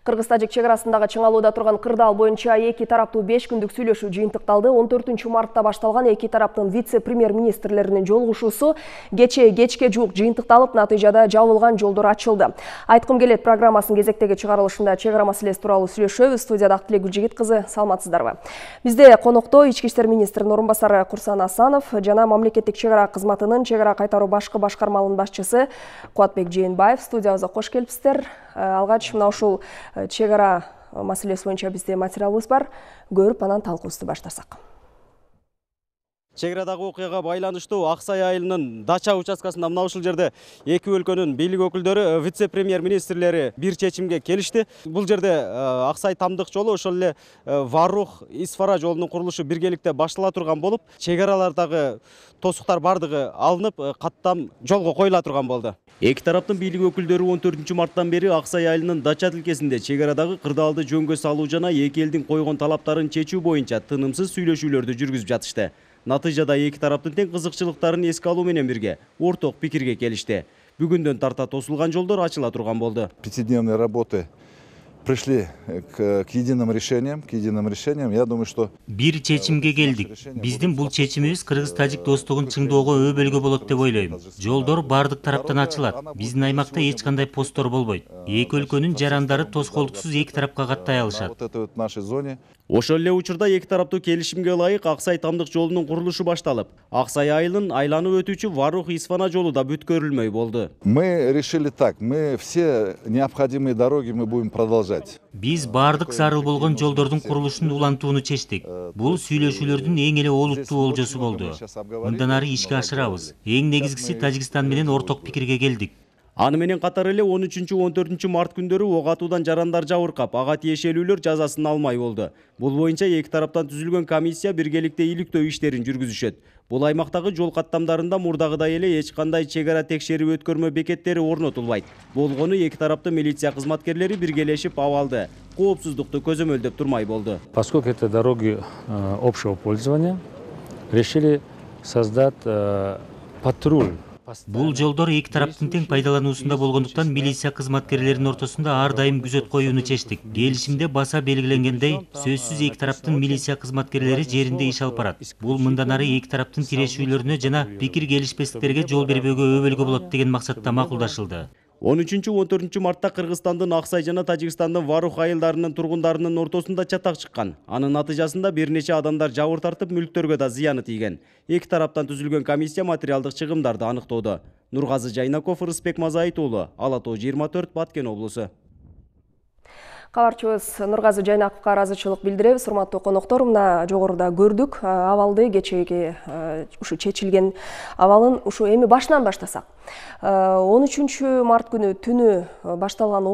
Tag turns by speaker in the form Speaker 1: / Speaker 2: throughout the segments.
Speaker 1: Кыргыз-Тажик чегарасындагы чыңалууда турган кырдаал боюнча эки тараптуу 5 күндүк сүйлөшүү жыйынтыкталды. 14 мартта башталган эки тараптын вице-премьер-министрлеринин жолугушуусу кечке жуук жыйынтыкталып, натыйжада жабылган жолдор ачылды. Айткым келет программасынын кезектеги чыгарылышында чегара маселеси тууралуу сүйлөшөбүз. Студияда Актилек Гүлжигит кызы, саламатсыздарбы? Бизде конокто Ички иштер министринин орун басары Курсан Асанов жана мамлекеттик чегара кызматынын чегара кайтаруу башкы башкармалынын башчысы Кубатбек Жээнбаев студиябызга кош келипсиздер. Алгач мына ушул чегара маселеси боюнча бизде материалыбыз бар. Көрүп анан талкуубузду баштасак.
Speaker 2: Чегарадагы окуяга байланыштуу Аксай айылынын Дача участкасында мына ушул жерде эки өлкөнүн бийлик өкүлдөрү, вице-премьер-министрлери бир чечимге келишти. Бул жерде Аксай Тамдык жолу, ошол эле Варух Исфара жолунун курулушу биргеликте баштала турган болуп, чегаралардагы тосуктар бардыгы алынып, каттам жолго коюла турган болду. Эки тараптын бийлик өкүлдөрү 14 марттан бери Аксай айылынын Дача тилкесинде чегарадагы кырдаалды жөнгө салуу жана эки элдин койгон талаптарын чечүү боюнча тынымсыз сүйлөшүүлөрдү жүргүзүп жатышты. Натыйжада эки тараптын тең кызыкчылыктарын эске алуу менен бирге орток пикирге келишти. Бүгүндөн тарта тосулган жолдор ачыла турган болду.
Speaker 3: Пятидневные работы пришли к единым решениям. Я думаю, что
Speaker 4: бир чечимге келдик. Биздин бул чечимибиз Кыргыз-Тажик достугун чыңдоого өбөлгө болот деп ойлойм. Жолдор бардык тараптан ачылат. Биздин аймакта эч кандай посттор болбойт. Эки өлкөнүн жарандары тоскоолдуксуз эки тарапка каттай алышат.
Speaker 2: Ошол эле учурда эки тараптуу келишимге ылайык Аксай Тамдык жолунун курулушу башталып, Аксай айылын айланып өтүүчү Варух Исфана жолу да бүткөрүлмөй болду.
Speaker 3: Мы решили так, мы все необходимые дороги мы будем продолжать.
Speaker 4: Биз бардык зарыл болгон жолдордун курулушун улантууну чечтик. Бул сүйлөшүүлөрдүн эң эле олуттуу болжосу болду. Мындан ары ишке ашырабыз. Эң негизгиси Тажикстан менен орток пикирге келдик.
Speaker 2: Аны менен катары эле 13-14 март күндөрү ок атуудан жарандар жабыркап, ага тиешелүүлөр жазасын алмай болду. Бул боюнча эки тараптан түзүлгөн комиссия биргеликте иликтөө иштерин жүргүзүшөт. Бул аймактагы жол каттамдарында мурдагыдай эле эч кандай чегара текшерүү өткөрмө бекеттери орнотулбайт. Болгону эки тараптын милиция кызматкерлери биргелешип абалды, коопсуздукту көзөмөлдөп турмай болду.
Speaker 5: Поскольку это дороги общего пользования, решили создать патруль.
Speaker 4: Бул жолдор эки тараптын тең пайдалануусунда болгондуктан милиция кызматкерлеринин ортосунда ар дайым күзөт коюуну чечтик. Келишимде баса белгиленгендей, сөзсүз эки тараптын милиция кызматкерлери жеринде иш алып барат. Бул мындан ары эки тараптын тирешүүлөрүнө жана пикир келишпестиктерге жол бербөөгө өбөлгө болот деген максатта макулдашылды.
Speaker 2: 13-14 мартта Кыргызстандын Аксай жана Тажикстандын Варух айылдарынын тургундарынын ортосунда чатак чыккан. Анын натыйжасында бир нече адамдар жабыр тартып, мүлктөргө да зыяны тийген. Эки тараптан түзүлгөн комиссия материалдык чыгымдарды аныктоодо. Нургазы Жайнаков, Рыспек Мазайыт уулу, Ала Тоо 24, Баткен облусу.
Speaker 1: Кабарчыбыз Нургазы Жайнаковго ыраазычылык билдиребиз. Урматтуу коноктор, мына жогоруда көрдүк абалды, кечеги ушу чечилген абалын ушу эми башынан баштасак. 13 март күнү түнү башталган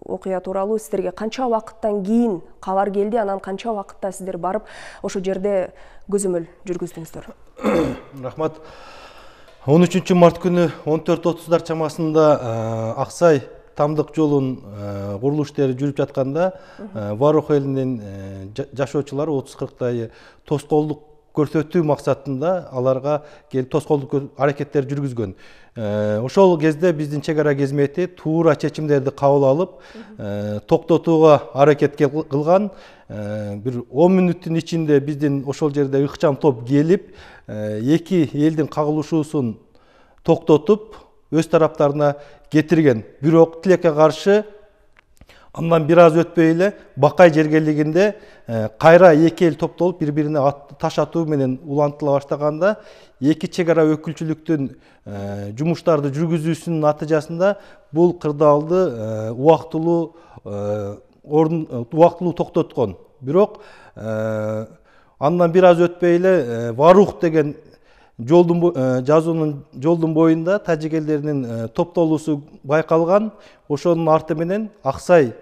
Speaker 1: окуя тууралуу сиздерге канча убакыттан кийин кабар келди, анан канча убакытта сиздер барып ошол жерде көзөмөл жүргүздүңүздөр?
Speaker 6: Рахмат. 13 март күнү 14:30 чамасында Аксай Тамдык жолун курулуш иштери жүрүп жатканда Варух элинин жашоочулары 30-40 тоскоолдук көрсөтүү максатында аларга келип тоскоолдук аракеттер жүргүзгөн. Ошол кезде биздин чегара кезмети туура чечимдерди кабыл алып, токтотууга аракет кылган. Бир 10 мүнөттүн ичинде биздин ошол жерде ыкчам топ келип, эки элдин кагылышуусун токтотуп, өз тараптарына кетирген. Бирок тилекке каршы андан бир аз өтпөй эле Бакай жергелигинде кайра эки эл топтолуп бири-бирине таш атуу менен улантыла баштаганда эки чегара өкүлчүлүктүн жумуштарды жүргүзүүсүнүн натыйжасында бул кырдаалды убактылуу токтоткон. Бирок андан бир аз өтпөй эле Варух деген жолдун боюнда тажик элдеринин топтолуусу байкалган. Ошонун арты менен Аксай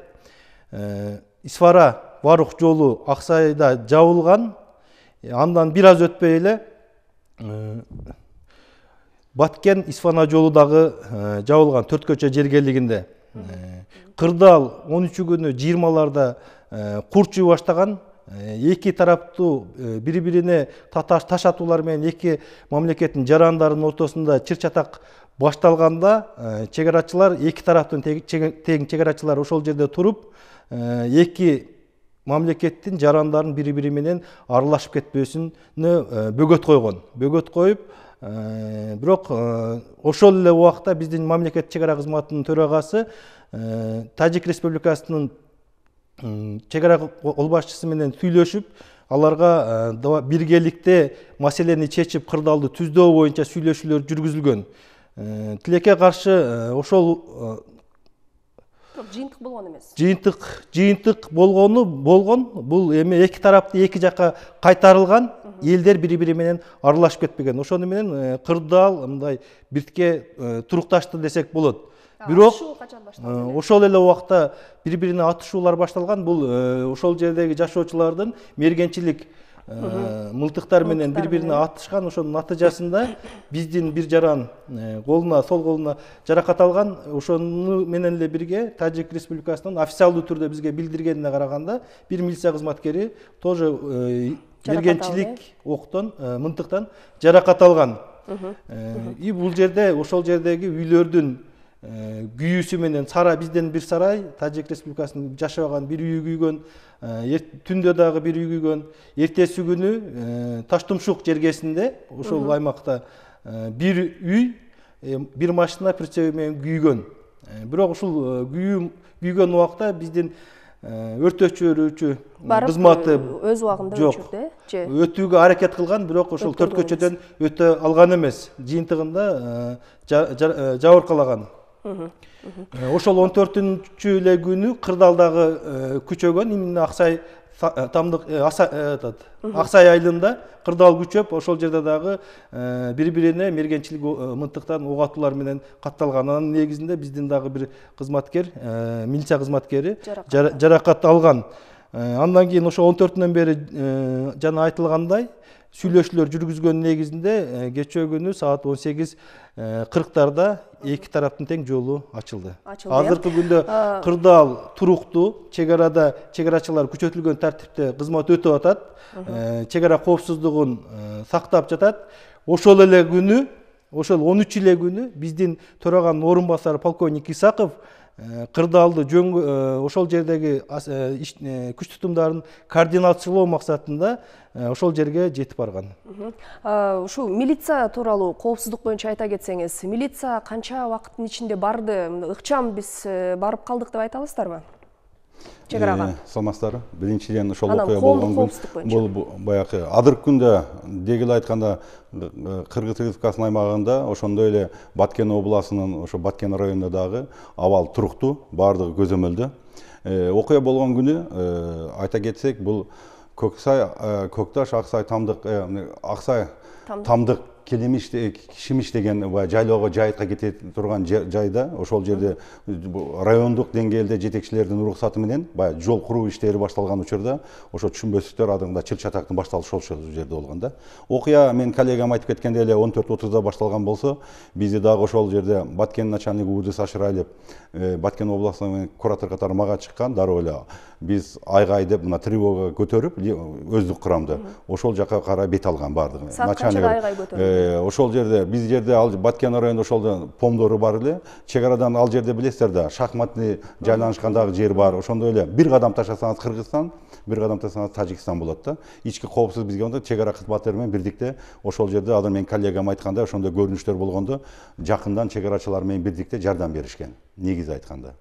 Speaker 6: Исфара Варух жолу Аксайда жабылган. Андан бир аз өтпөй эле Баткен Исфана жолу дагы жабылган, төрт көчө жергелигинде. Кырдаал 13 күнү 20-ларда курчуу баштаган. Эки тараптуу бири-бирине таш атуулар менен эки мамлекеттин жарандарынын ортосунда чыр-чатак башталганда чек арачылар эки тараптын тең чек арачылар ошол жерде туруп эки мамлекеттин жарандарын бири бири менен аралашып кетпесине бөгөт койгон. Бөгөт коюп, бирок ошол эле убакта биздин мамлекет чек ара кызматынын төрагасы Тажик Республикасынын чек ара кол башчысы менен сүйлөшүп, аларга биргеликте маселени чечип кырдаалды түздөө боюнча сүйлөшүүлөр жүргүзүлгөн. Тилекке каршы ошол
Speaker 1: жыйынтык болгон эмес.
Speaker 6: Жыйынтык болгон. Бул эми эки тарапты эки жакка кайтарылган, элдер бири-бири менен аралашып кетпеген. Ошону менен кырдаал мындай биртке турукташты десек болот. Бирок ошол эле убакта бири-бирине атышуулар башталган. Бул ошол жердеги жашоочулардын мергенчилик мылтыктар менен бири-бирине атышкан. Ошонун натыйжасында биздин бир жаран колуна, сол колуна жаракат алган. Ошону менен эле бирге Тажик Республикасынын официалдуу түрдө бизге билдиргенине караганда бир милиция кызматкери тоже мергенчилик октон, мынтыктан жаракат алган. И бул жерде ошол жердеги үйлөрдүн күйүүсү менен бизден бир сарай, Тажик Республикасынын жашабаган бир үйү күйгөн, түндө дагы бир үй күйгөн. Эртеси күнү Таштумшук жергесинде ошол аймакта бир үй, бир машина прицеби менен күйгөн. Бирок ушул күйгөн убакта биздин өрт өчүрүүчү кызматы
Speaker 1: өз убагында өчүрдү,
Speaker 6: өтүүгө аракет кылган, бирок ошол төрт көчөдөн өтө алган эмес. Жыйынтыгында жабыркалаган. Ошол 14-чү эле күнү кырдаалдагы күчөгөн, именно Аксай Аксай айылында кырдаал күчөп, ошол жерде дагы бири-бирине мергенчилик мынтыктан ок атуулар менен катталган. Анын негизинде биздин дагы бир кызматкер, милиция кызматкери жаракат алган. Андан кийин ошо 14-төн бери жана айтылгандай сүйлөшүүлөр жүргүзгөн негизинде кечээ күнү саат 18:40 эки тараптын тең жолу ачылды. Азыркы күндө кырдаал туруктуу, чек арада чек арачылар күчөтүлгөн тартипте кызмат өтүп атат, чек ара коопсуздугун сактап жатат. Ошол эле күнү, ошол 13 эле күнү биздин төраганын орун басары полковник Исаков кырдаалды ошол жердеги күч тутумдарын координациялоо максатында ошол жерге жетип барган.
Speaker 1: Ушу милиция тууралуу коопсуздук боюнча айта кетсеңиз, милиция канча убакыттын ичинде барды? Ыкчам биз барып калдык деп айта аласыздарбы? Чек арага.
Speaker 7: Саламатсыздарбы? Биринчиден ошол окуя болгон күн бул баягы адыркы күндө дегил айтканда Кыргыз Республикасынын аймагында, ошондой эле Баткен областынын ошо Баткен районунда дагы абал туруктуу, бардыгы көзөмөлдө. Окуя болгон күнү айта кетсек, бул Көкташ, Аксай Тамдык Кишимиш деген жайлоого жайытка кете турган жайда, ошол жерде райондук деңгээлде жетекчилердин уруксаты менен баягы жол куруу иштери башталган учурда ошо түшүнбөстүктөр адымда чыр-чатактын башталышы ошол жерде болгон да. Окуя мен коллегам айтып кеткендей эле 14:30 башталган болсо, бизди дагы ошол жерде Баткен начальниги Удыс Ашырайлып, Баткен областынын куратор катары мага чыккан, дароо эле биз айгай деп мына тревога көтөрүп, өздүк курамды ошол жака карай бет алган бардыгы.
Speaker 1: Начальник
Speaker 7: ошол жерде биз жерде ал Баткен районунда ошолдо помдору бар эле, чек арадан ал жерде билесиздер да, шахматный жайланышкандагы жер бар. Ошондой эле бир кадам таштасаңыз Кыргызстан, бир кадам таштасаңыз Тажикстан болот да. Ички коопсуз бизге онда чек ара кызматтары менен бирдикте ошол жерде азыр мен коллегам айткандай ошондой көрүнүштөр болгондо жакындан чек арачылар менен бирдикте жардам беришкен. Негизи айтканда.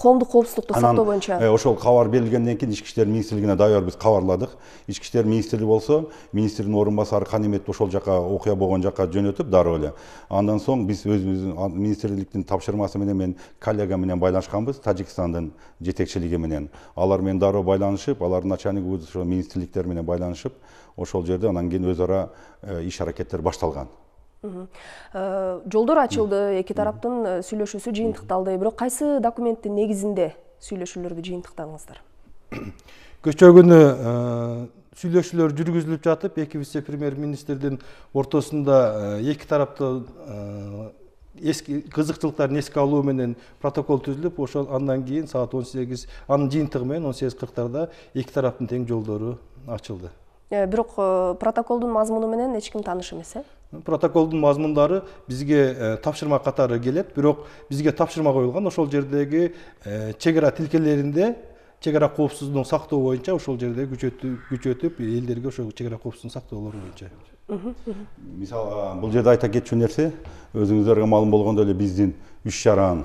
Speaker 1: Коомдук коопсуздукту сактоо боюнча
Speaker 7: ошол кабар берилгенден кийин Ички иштер министрлигине даяр биз кабарладык. Ички иштер министрлиги болсо, министрдин орун басары Каниметти ошол жака окуя болгон жака жөнөтүп дароо эле. Андан соң биз өзүбүздүн министрликтин тапшырмасы менен мен коллегам менен байланышканбыз, Тажикстандын жетекчилиги менен. Алар менен дароо байланышып, алардын начальниги ошол министрликтер менен байланышып, ошол жерде анан кийин өз ара иш аракеттер башталган.
Speaker 1: Жолдор ачылды, эки тараптын сүйлөшүүсү жыйынтыкталды. Бирок кайсы документтин негизинде сүйлөшүүлөрдү жыйынтыктадыңыздар?
Speaker 6: Кечээ күнү сүйлөшүүлөр жүргүзүлүп жатып, эки вице-премьер-министрдин ортосунда эки тарапты эски кызыкчылыктарын эске алуу менен протокол түзүлүп, ошол андан кийин саат 18 анын жыйынтыгы менен 18:40 эки тараптын тең жолдору ачылды.
Speaker 1: Бирок протоколдун мазмуну менен эч ким тааныш эмес,
Speaker 6: Протоколдун мазмундары бизге тапшырма катары келет, бирок бизге тапшырма коюлган ошол жердеги чек ара тилкелеринде чек ара коопсуздугун сактоо боюнча ошол жерде күчөтүп элдерге ошол чек ара коопсуздугун сактоолору боюнча.
Speaker 7: Мисалы, бул жерде айта кетчү нерсе, өзүңүздөргө маалым болгондой эле биздин 3 жаран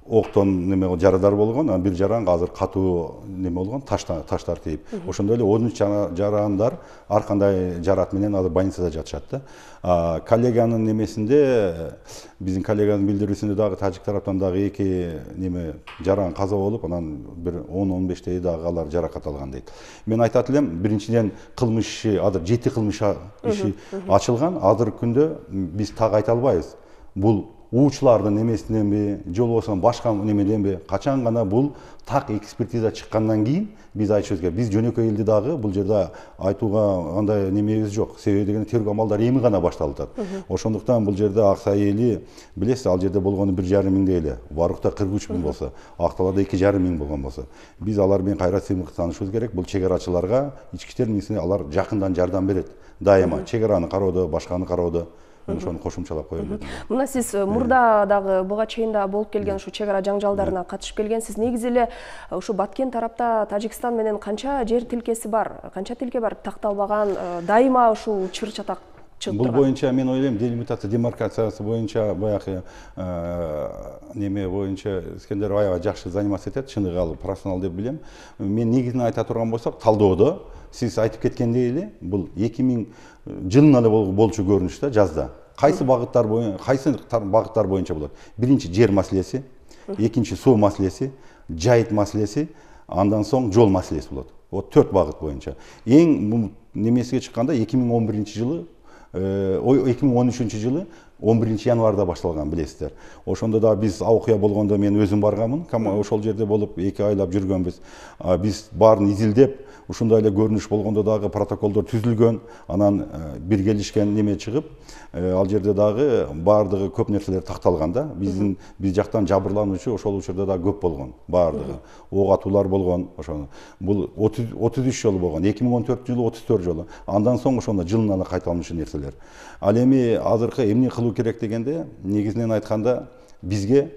Speaker 7: октон неме жарадар болгон, бир жаран азыр катуу неме болгон, таштар тийип. Ошондой эле 13 жарандар ар кандай жарат менен азыр больницада жатышат да. Коллеганын немесинде, биздин коллеганын билдирүүсүндө дагы тажик тараптан дагы 2 неме жаран каза болуп, анан бир 10-15 дагы алар жаракат алган дейт. Мен айтат элем, биринчиден кылмыш иши, азыр 7 кылмыш иши ачылган. Азыркы күндө биз так айта албайбыз. Бул уучулардын немесиненби, же болбосо башка немеденби, качан гана бул так экспертиза чыккандан кийин биз айтышыбыз керек. Биз жөнөкөй элди дагы бул жерде айтууга андай немебиз жок. Себеби дегенде тергөө амалдары эми гана башталып атат. Ошондуктан бул жерде Аксай эли, билесиз, ал жерде болгону 1,5 миңдей эле, Варукта 43 миң болсо, Акталарда 2,5 миң болгон болсо, биз алар менен кайра сыймык таанышыбыз керек. Бул чек арачыларга ички иштер министрлиги алар жакындан жардам берет. Дайыма чек араны кароодо, башканы кароодо. Мен ошону кошумчалап коем дедим.
Speaker 1: Мына сиз мурда дагы буга чейин да болуп келген ушу чек ара жаңжалдарына катышып келгенсиз. Негизи эле ушу Баткен тарапта Тажикстан менен канча жер тилкеси бар, канча тилке бар такталбаган, дайыма ушул чыр чатак чыгып турган.
Speaker 7: Бул боюнча мен ойлойм, делимитация, демаркациясы боюнча баягы неме боюнча Искендер аябай жакшы заниматься этет, чыныгы ал профессионал деп билем. Мен негизинен айта турган болсок, талдоодо сиз айтып кеткендей эле, бул 2000 жылына эле болчу көрүнүш да жазда. Кайсы багыттар боюнча болот? Биринчи жер маселеси, экинчи суу маселеси, жайыт маселеси, андан соң жол маселеси болот. Вот 4 багыт боюнча. Эң немесиге чыкканда 2011 жылы, 2013 жылы 11 январда башталган, билесиздер. Ошондо да биз окуя болгондо мен өзүм барганмын, ошол жерде болуп 2 айлап жүргөнбүз. Биз баарын изилдеп, ушундай эле көрүнүш болгондо дагы протоколдор түзүлгөн, анан бир келишкен неме чыгып, ал жерде дагы баардыгы көп нерселер такталган да. Биз жактан жабырлануучу ошол учурда да көп болгон, баардыгы. Ок атуулар болгон, ошону. Бул 33 жолу болгон, 2014 жылы 34 жолу. Андан соң ошондо жылына эле кайталануучу нерселер. Ал эми азыркы эмне кылуу керек дегенде, негизинен айтканда бизге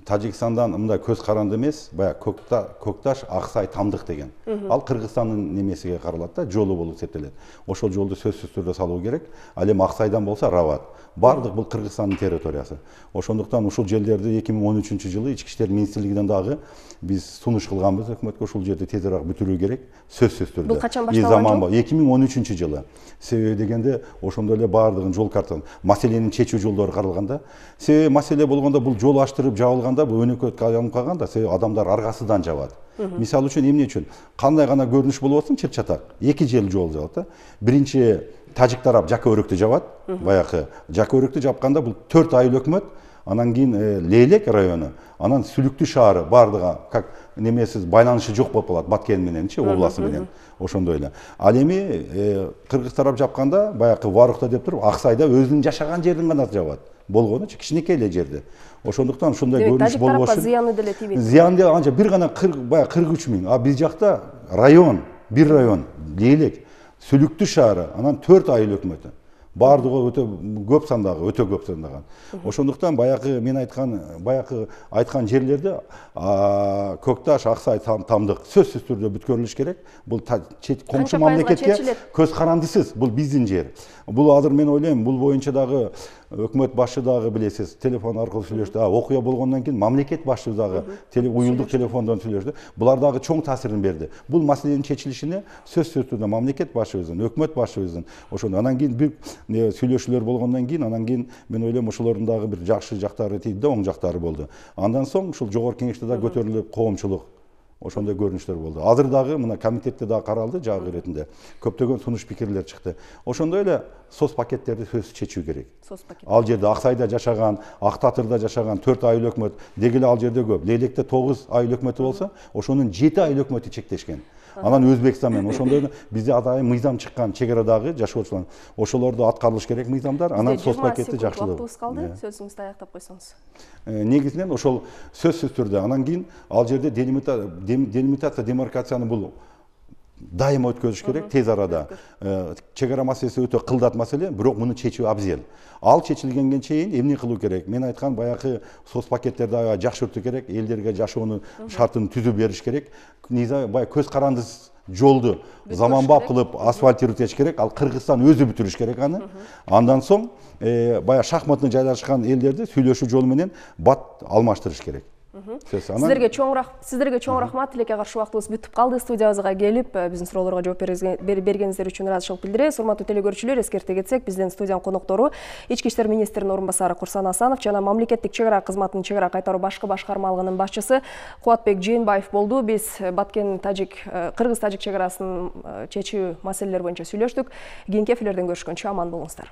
Speaker 7: Тажикстандан мындай көз каранды эмес, бая Көкташ, Аксай, Тамдык деген. Ал Кыргызстандын немесиге каралат да, жолу болуп эсептелет. Ошол жолду сөзсүз түрдө салуу керек. Ал эми Аксайдан болсо Рават. Бардык бул Кыргызстандын территориясы. Ошондуктан ушул жерлерди 2013 жылы Ички иштер министрлигинен дагы биз сунуш кылганбыз өкмөткө, ушул жерди тезирээк бүтүрүү керек, сөзсүз түрдө.
Speaker 1: Бул качан башталган?
Speaker 7: 2013 жылы. Себеби дегенде ошондой эле баардыгын жол картаны, маселенин чечүү жолдору каралган да. Себеби маселе болгондо бул жол аштырып жабылганда бул өнөкөткө айланып калган да, себеби адамдар аргасыдан жабат. Мисалы үчүн эмне үчүн? Кандай гана көрүнүш болуп атсын, чыр чатак. 2 жыл жол жабат да. Биринчи тажик тарап Жака өрөктү жабат, баягы Жака өрөктү жапканда бул 4 айыл өкмөт, анан кийин Лейлек району, анан Сүлүктү шаары бардыга как немесиз байланышы жок болуп калат Баткен мененчи, обласы менен. Ошондой эле. Ал эми кыргыз тарап жапканда баягы Варукта деп туруп, Аксайда өзүнүн жашаган жерин гана жабат. Болгонучу кичинекей эле жерде. Ошондуктан ушундай көрүнүш болбошу.
Speaker 1: Тажик тарапка зыяны деле тийбейт.
Speaker 7: Зыян деле анча бир гана 43 миң. А биз жакта район, бир район, Лейлек, Сүлүктү шаары, анан 4 айыл өкмөтү. Бардыгы өтө көп сандагы, өтө көп сандаган. Ошондуктан баягы мен айткан жерлерде Көкташ, Аксай, Тамдык сөзсүз түрдө бүткөрүлүш керек. Бул коңшу мамлекетке көз карандысыз, бул биздин жер. Бул азыр мен ойлойм, бул боюнча дагы өкмөт башы дагы билесиз, телефон аркылуу сүйлөштү. Окуя болгондон кийин мамлекет башы дагы уюлдук телефондон сүйлөштү. Булар дагы чоң таасирин берди. Бул маселенин чечилишине сөзсүз түрдө мамлекет башыбыздын, өкмөт башыбыздын, ошондо анан кийин бир сүйлөшүүлөр болгондон кийин, анан кийин мен ойлойм ошолордун дагы бир жакшы жактары тийди да, оң жактары болду. Андан соң ушул жогорку кеңеште да көтөрүлүп коомчулук ошондой көрүнүштөр болду. Азыр дагы мына комитетте дагы каралды, жагы иретинде көптөгөн сунуш пикирлер чыкты. Ошондой эле сос пакеттерди сөзсүз чечүү керек. Ал жерде Аксайда жашаган, Актатырда жашаган 4 айыл өкмөт, дегеле ал жерде көп. Лейлекте 9 айыл өкмөтү болсо, ошонун 7 айыл өкмөтү чектешкен. Анан Өзбекстан менен ошондой бизде атайын мыйзам чыккан, чек арадагы жашоочулар. Ошолорду аткарылыш керек мыйзамдар, анан сос пакетти жакшылоо.
Speaker 1: Вакытыбыз калды, сөзүңүздү аяктап койсоңуз.
Speaker 7: Негизинен ошол сөзсүз түрдө, анан кийин ал жерде делимитация, демаркацияны бул дайыма өткөзүш керек, тез арада. Чек ара маселеси өтө кылдат маселе, бирок муну чечүү абзел. Ал чечилгенге чейин эмне кылуу керек? Мен айткан баягы соц пакеттерди жакшыртуу керек, элдерге жашоонун шартын түзүп бериш керек. Баягы көз карандысыз жолду заманбап кылып асфальтировать этиш керек. Ал Кыргызстан өзү бүтүрүш керек аны. Андан соң баягы шахматына жайлашкан элдерди сүйлөшүү жолу менен бат алмаштырыш керек.
Speaker 1: Сіздерге чоң рахмат. Тилекке каршы убактыбыз бүтүп калды. Студиябызга келип, биздин суроолорго жооп бергениңиздер үчүн ыраазычылык билдиребиз. Урматтуу телекөрүүчүлөр, эскерте кетсек, биздин студиянын коноктору Ички иштер министринин орун басары Курсан Асанов жана мамлекеттик чек ара кызматынын чек ара кайтаруу башкы башкармалыгынын башчысы Кубатбек Жээнбаев болду. Биз Кыргыз-Тажик чек арасын чечүү маселелери боюнча сүйлөштүк. Кийинки эфирлерден көрүшкөнчө аман болуңуздар.